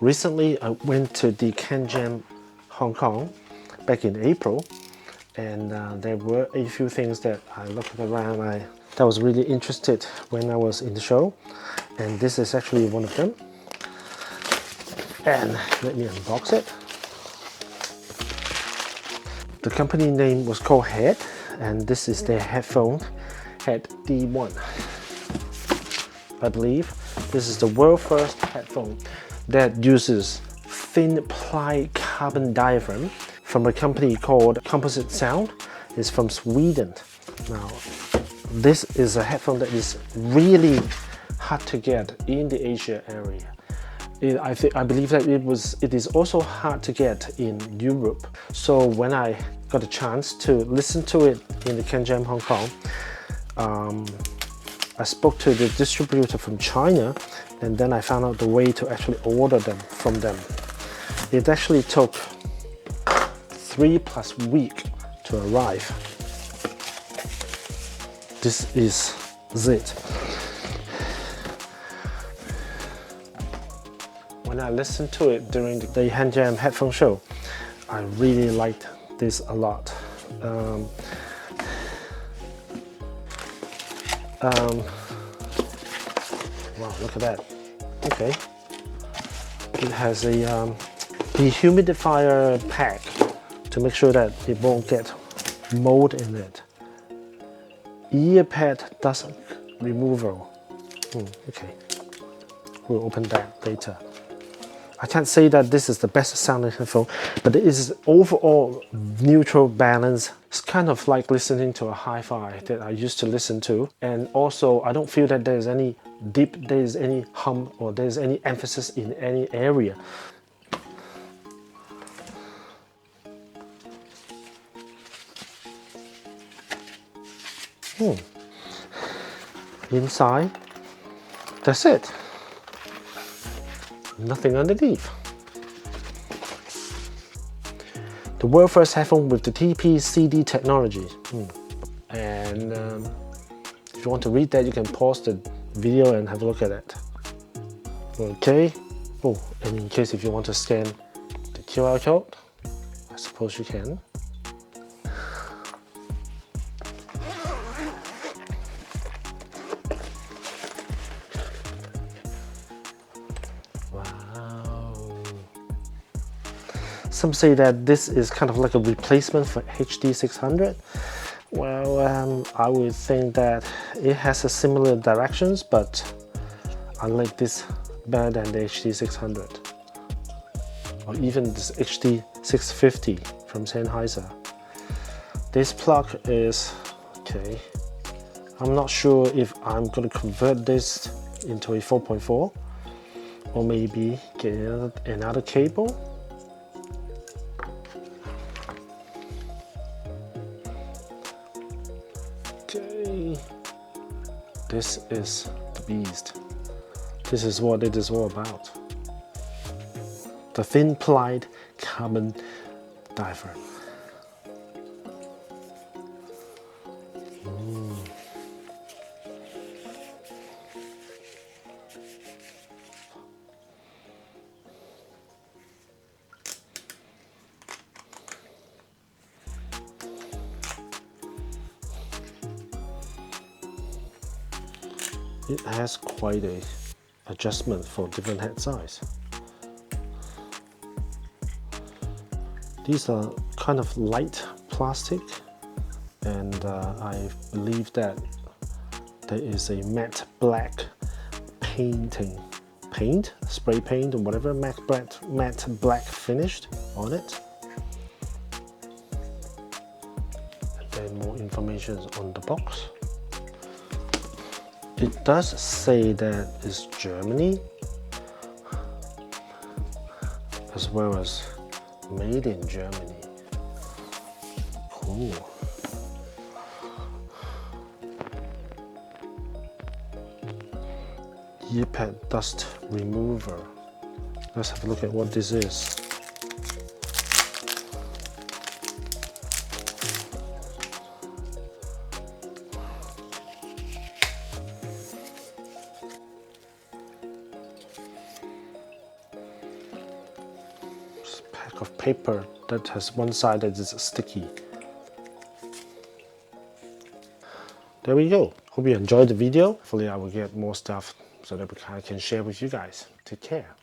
Recently, I went to the CanJam Hong Kong back in April, and there were a few things that I looked around that was really interested when I was in the show, and this is actually one of them. And let me unbox it. The company name was called HEDD, and this is their headphone, HEDD D1. I believe this is the world's first headphone that uses thin ply carbon diaphragm from a company called Composite Sound. It's from Sweden. Now, this is a headphone that is really hard to get in the Asia area. I believe that it is also hard to get in Europe. So when I got a chance to listen to it in the CanJam Hong Kong, I spoke to the distributor from China, and then I found out the way to actually order them from them. It actually took 3+ weeks to arrive. This is it. When I listened to it during the CanJam headphone show, I really liked this a lot. Wow, look at that. Okay. It has a dehumidifier pack to make sure that it won't get mold in it. Earpad dust removal. Okay. We'll open that later. I can't say that this is the best sounding headphone, but it is overall neutral balance. It's kind of like listening to a hi-fi that I used to listen to. And also, I don't feel that there's any dip, there's any hum, or there's any emphasis in any area. Inside, that's it. Nothing underneath. The world's first headphone with the TPCD technology. And if you want to read that, you can pause the video and have a look at it. Okay. Oh, and in case if you want to scan the QR code, I suppose you can. Some say that this is kind of like a replacement for HEDD 600. Well, I would think that it has a similar directions, but I like this better than the HEDD 600 or even this HEDD 650 from Sennheiser. This plug is okay. I'm not sure if I'm going to convert this into a 4.4 or maybe get another cable. Okay, this is the beast. This is what it is all about. The thin plied carbon diaphragm. It has quite a adjustment for different head size. These are kind of light plastic, and I believe that there is a matte black spray paint or whatever, matte black finished on it. And then more information on the box. It does say that it's Germany, as well as made in Germany. Cool. Earpad dust remover. Let's have a look at what this is. this pack of paper that has one side that is sticky. There we go. Hope you enjoyed the video. Hopefully I will get more stuff so that I can share with you guys. Take care.